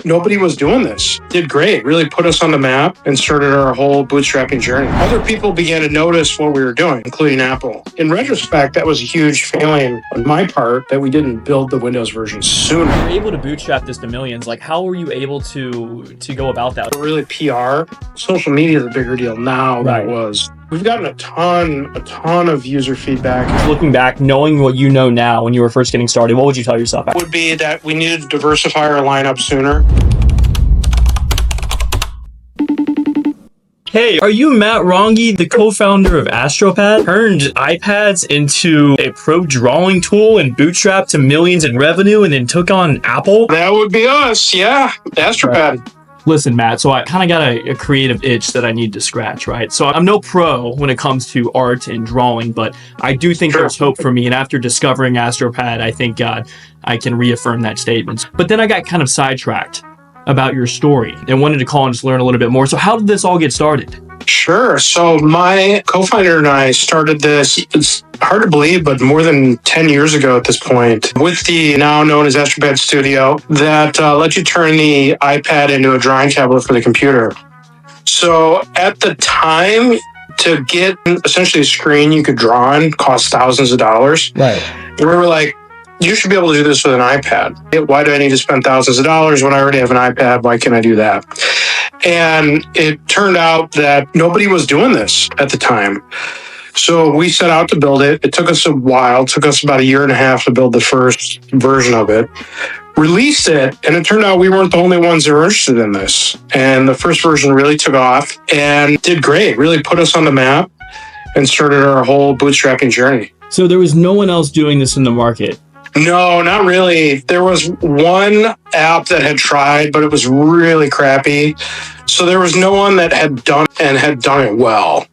nobody was doing this. Did great, really put us on the map and started our whole bootstrapping journey. Other people began to notice what we were doing, including Apple. In retrospect, that was a huge failing on my part that we didn't build the Windows version sooner. You were able to bootstrap this to millions. Like, how were you able to go about that? Really PR. Social media is a bigger deal now than it was. We've gotten a ton of user feedback. Looking back, knowing what you know now when you were first getting started, what would you tell yourself? Would be that we needed to diversify our lineup sooner. Hey, are you Matt Ronge, the co-founder of Astropad? Turned iPads into a pro drawing tool and bootstrapped to millions in revenue and then took on Apple? That would be us, yeah. Astropad. Right. Listen, Matt, so I kind of got a creative itch that I need to scratch, right? So I'm no pro when it comes to art and drawing, but I do think there's hope for me. And after discovering Astropad, I think I can reaffirm that statement. But then I got kind of sidetracked about your story and wanted to call and just learn a little bit more. So how did this all get started? Sure. So my co-founder and I started this, it's hard to believe, but more than 10 years ago at this point, with the now known as Astropad Studio that lets you turn the iPad into a drawing tablet for the computer. So at the time, to get essentially a screen you could draw on cost thousands of dollars. Right. And we were like, you should be able to do this with an iPad. Why do I need to spend thousands of dollars when I already have an iPad? Why can't I do that? And it turned out that nobody was doing this at the time. So we set out to build it. It took us a while. It took us about 1.5 years to build the first version of it. Released it, and it turned out we weren't the only ones that were interested in this. And the first version really took off and did great, really put us on the map and started our whole bootstrapping journey. So there was no one else doing this in the market? No, not really. There was one app that had tried, but it was really crappy. So there was no one that had done it well.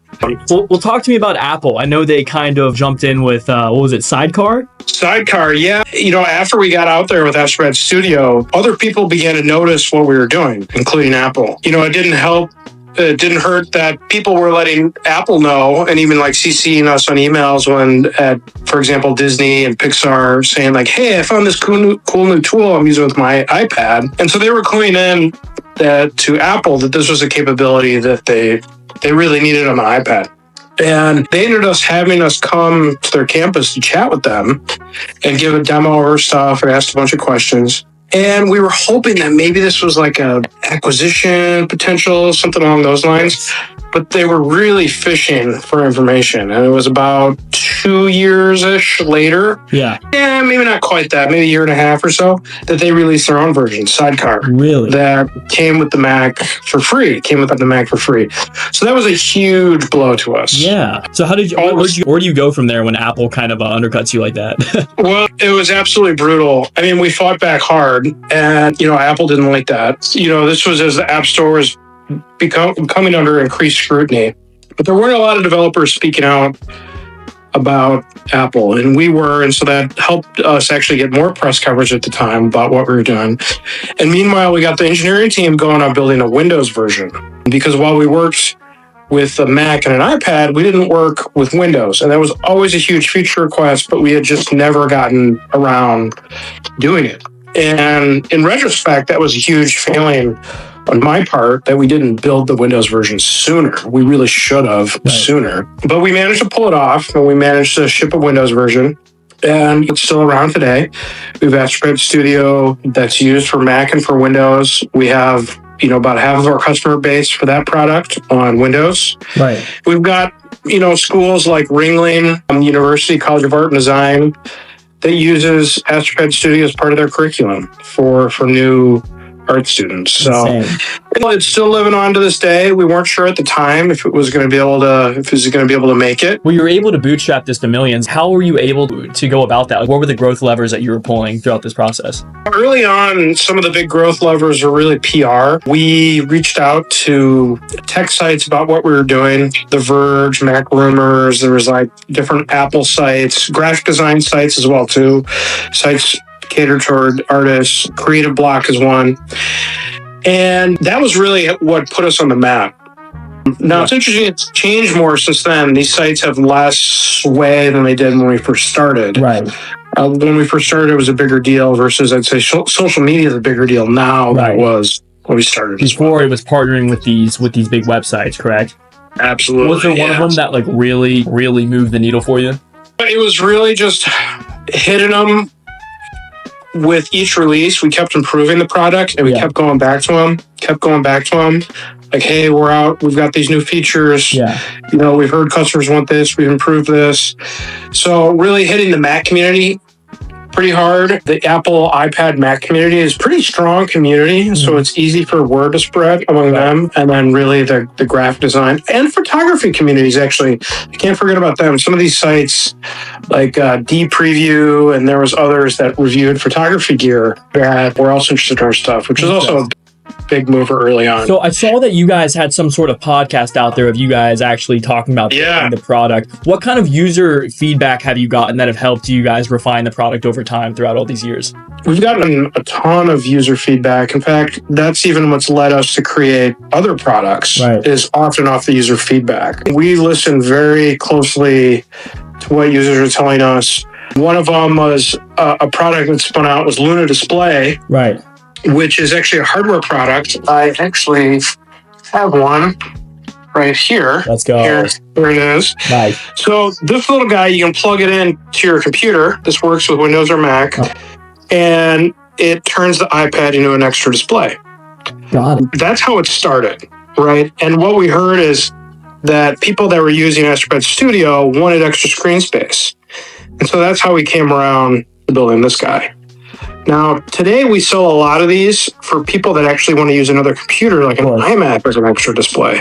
Well, talk to me about Apple. I know they kind of jumped in with, what was it, Sidecar? Sidecar, yeah. After we got out there with Astropad Studio, other people began to notice what we were doing, including Apple. It didn't help. It didn't hurt that people were letting Apple know and even like CCing us on emails when at, for example, Disney and Pixar saying like, hey, I found this cool new tool I'm using with my iPad. And so they were cluing in to Apple that this was a capability that they really needed on the iPad. And they ended up having us come to their campus to chat with them and give a demo of our stuff and asked a bunch of questions. And we were hoping that maybe this was like a acquisition potential, something along those lines. But they were really fishing for information. And it was about 2 years-ish later. Yeah, maybe not quite that, maybe 1.5 years or so, that they released their own version, Sidecar. Really? That came with the Mac for free. So that was a huge blow to us. Yeah. So where do you go from there when Apple kind of undercuts you like that? Well, it was absolutely brutal. I mean, we fought back hard and, Apple didn't like that. This was as the App Store was coming under increased scrutiny. But there weren't a lot of developers speaking out about Apple, and we were, and so that helped us actually get more press coverage at the time about what we were doing. And meanwhile, we got the engineering team going on building a Windows version, because while we worked with a Mac and an iPad, we didn't work with Windows, and that was always a huge feature request, but we had just never gotten around doing it. And in retrospect, that was a huge failing on my part that we didn't build the Windows version sooner. We really should have sooner. But we managed to pull it off, and we managed to ship a Windows version. And it's still around today. We have Astropad Studio that's used for Mac and for Windows. We have, about half of our customer base for that product on Windows. Right. We've got, schools like Ringling, University College of Art and Design that uses Astropad Studio as part of their curriculum for new art students. So it's still living on to this day. We weren't sure at the time if it was going to be able to make it. Well, you were able to bootstrap this to millions. How were you able to go about that? Like, what were the growth levers that you were pulling throughout this process? Early on, some of the big growth levers were really PR. We reached out to tech sites about what we were doing. The Verge, Mac Rumors, there was like different Apple sites, graphic design sites as well too. Sites catered toward artists. Creative Block is one. And that was really what put us on the map. Now, it's interesting, it's changed more since then. These sites have less sway than they did when we first started. Right. When we first started, it was a bigger deal versus I'd say social media is a bigger deal now than it was when we started. Before it was partnering with these big websites, correct? Absolutely. Was there one of them that like really moved the needle for you? It was really just hitting them with each release. We kept improving the product and we kept going back to them. Like, hey, we're out. We've got these new features. Yeah. You know, we've heard customers want this. We've improved this. So really hitting the Mac community pretty hard. The Apple iPad Mac community is pretty strong community. So it's easy for word to spread among them. And then really the graphic design and photography communities, actually. I can't forget about them. Some of these sites like D Preview, and there was others that reviewed photography gear that were also interested in our stuff, which is also a big mover early on. So I saw that you guys had some sort of podcast out there of you guys actually talking about the product. What kind of user feedback have you gotten that have helped you guys refine the product over time throughout all these years? We've gotten a ton of user feedback. In fact, that's even what's led us to create other products, is often off the user feedback. We listen very closely to what users are telling us. One of them was a product that spun out was Luna Display. Right. Which is actually a hardware product. I actually have one right here. Let's go. Here it is. Nice. So this little guy, you can plug it in to your computer. This works with Windows or Mac. And it turns the iPad into an extra display. Got it. That's how it started, right? And what we heard is that people that were using Astropad Studio wanted extra screen space. And so that's how we came around to building this guy. Now, today we sell a lot of these for people that actually want to use another computer, like an iMac as an extra display,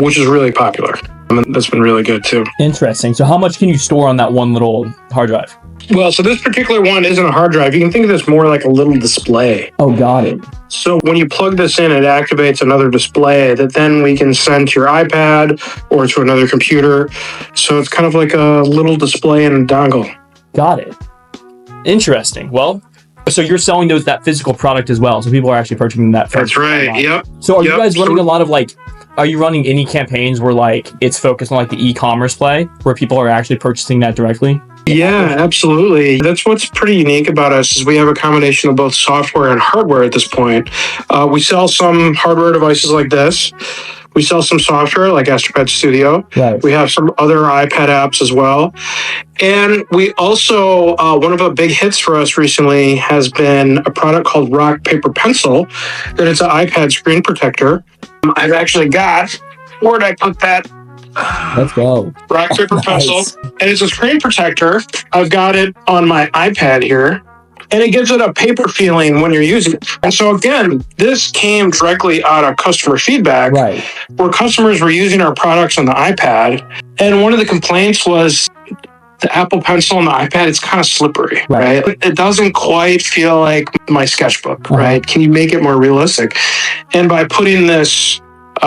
which is really popular. I mean, that's been really good too. Interesting. So how much can you store on that one little hard drive? Well, so this particular one isn't a hard drive. You can think of this more like a little display. Oh, got it. So when you plug this in, it activates another display that then we can send to your iPad or to another computer. So it's kind of like a little display and a dongle. Got it. Interesting. Well, so you're selling that physical product as well. So people are actually purchasing that. That's right. Yep. So are you guys running a lot of are you running any campaigns where it's focused on the e-commerce play where people are actually purchasing that directly? Yeah, absolutely. That's what's pretty unique about us is we have a combination of both software and hardware at this point. We sell some hardware devices like this. We sell some software like Astropad Studio. Right. We have some other iPad apps as well. And we also, one of the big hits for us recently has been a product called Rock Paper Pencil. That it's an iPad screen protector. I've actually got, where'd I put that? Let's go. Rock Paper Pencil. And it's a screen protector. I've got it on my iPad here. And it gives it a paper feeling when you're using it. And so again, this came directly out of customer feedback, where customers were using our products on the iPad. And one of the complaints was the Apple Pencil on the iPad, it's kind of slippery, right? It doesn't quite feel like my sketchbook, right? Can you make it more realistic? And by putting this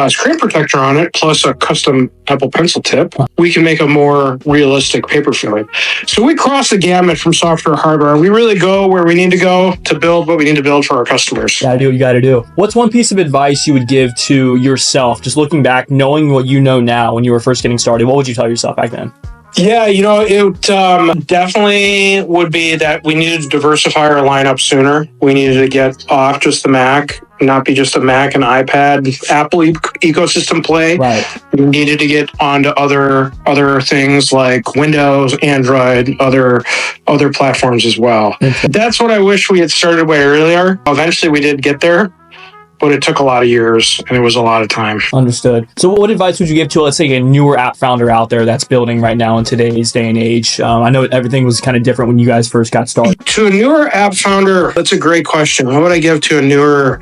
screen protector on it, plus a custom Apple Pencil tip, we can make a more realistic paper feeling. So we cross the gamut from software to hardware. We really go where we need to go to build what we need to build for our customers. Gotta do what you gotta do. What's one piece of advice you would give to yourself, just looking back, knowing what you know now when you were first getting started? What would you tell yourself back then? Yeah, it definitely would be that we needed to diversify our lineup sooner. We needed to get off just the Mac, not be just a Mac and iPad, Apple ecosystem play. Right. We needed to get onto other things like Windows, Android, other platforms as well. That's what I wish we had started way earlier. Eventually we did get there, but it took a lot of years and it was a lot of time. Understood. So what advice would you give to, let's say, a newer app founder out there that's building right now in today's day and age? I know everything was kind of different when you guys first got started. To a newer app founder, that's a great question. What would I give to a newer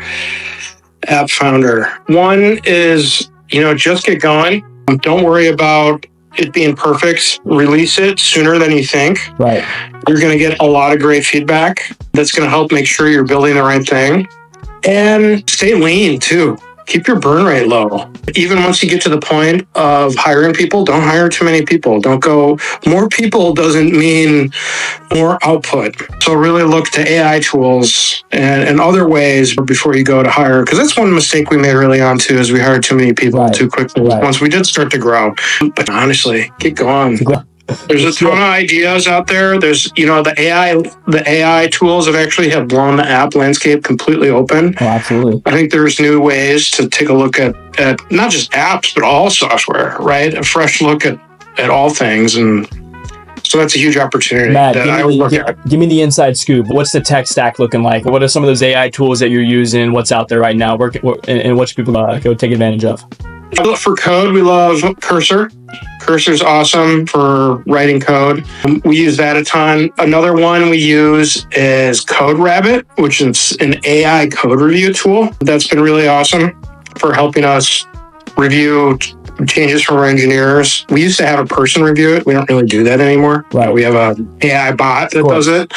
app founder? One is, just get going. Don't worry about it being perfect. Release it sooner than you think. Right. You're going to get a lot of great feedback. That's going to help make sure you're building the right thing. And stay lean too. Keep your burn rate low. Even once you get to the point of hiring people, don't hire too many people. Don't go, more people doesn't mean more output. So really look to AI tools and other ways before you go to hire. Because that's one mistake we made early on too, is we hired too many people too quickly once we did start to grow. But honestly, get going. There's a ton of ideas out there. There's, the AI tools have blown the app landscape completely open. Oh, absolutely. I think there's new ways to take a look at not just apps, but all software, right? A fresh look at all things. And so that's a huge opportunity Matt, that I would look at. Give me the inside scoop. What's the tech stack looking like? What are some of those AI tools that you're using? What's out there right now? And what should people go take advantage of? For code, we love Cursor. Cursor's awesome for writing code. We use that a ton. Another one we use is CodeRabbit, which is an AI code review tool. That's been really awesome for helping us review changes from our engineers. We used to have a person review it. We don't really do that anymore. Right. We have an AI bot that does it.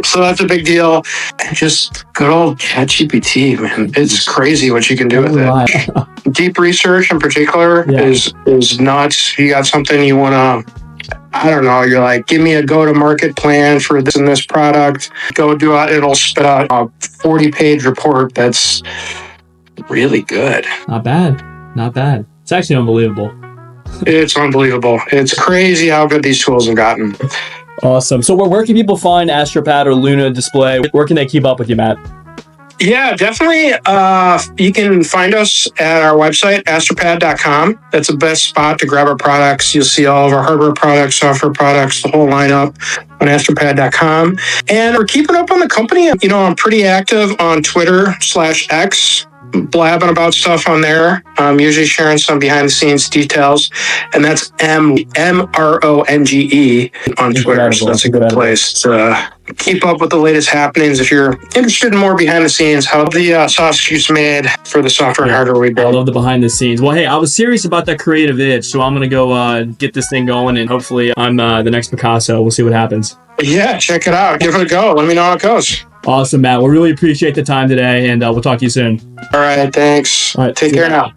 So that's a big deal. And just good old ChatGPT, man. It's crazy what you can do with it. Deep research in particular is nuts. You got something you want to, I don't know, you're like, give me a go-to-market plan for this and this product. Go do it. It'll spit out a 40-page report that's really good. Not bad. It's actually unbelievable. It's unbelievable. It's crazy how good these tools have gotten. Awesome. So where can people find Astropad or Luna display? Where can they keep up with you, Matt? Yeah, definitely. You can find us at our website, astropad.com. That's the best spot to grab our products. You'll see all of our hardware products, software products, the whole lineup on astropad.com. And we're keeping up on the company. I'm pretty active on Twitter/X. Blabbing about stuff on there. I'm usually sharing some behind the scenes details, and that's MRONGE on Twitter. So that's a good place to keep up with the latest happenings. If you're interested in more behind the scenes, how the sausage is made for the software and hardware we build. I love the behind the scenes. Well, hey, I was serious about that creative itch, so I'm going to go get this thing going, and hopefully I'm the next Picasso. We'll see what happens. Yeah, check it out. Give it a go. Let me know how it goes. Awesome, Matt. We really appreciate the time today, and we'll talk to you soon. All right, thanks. All right, take care now.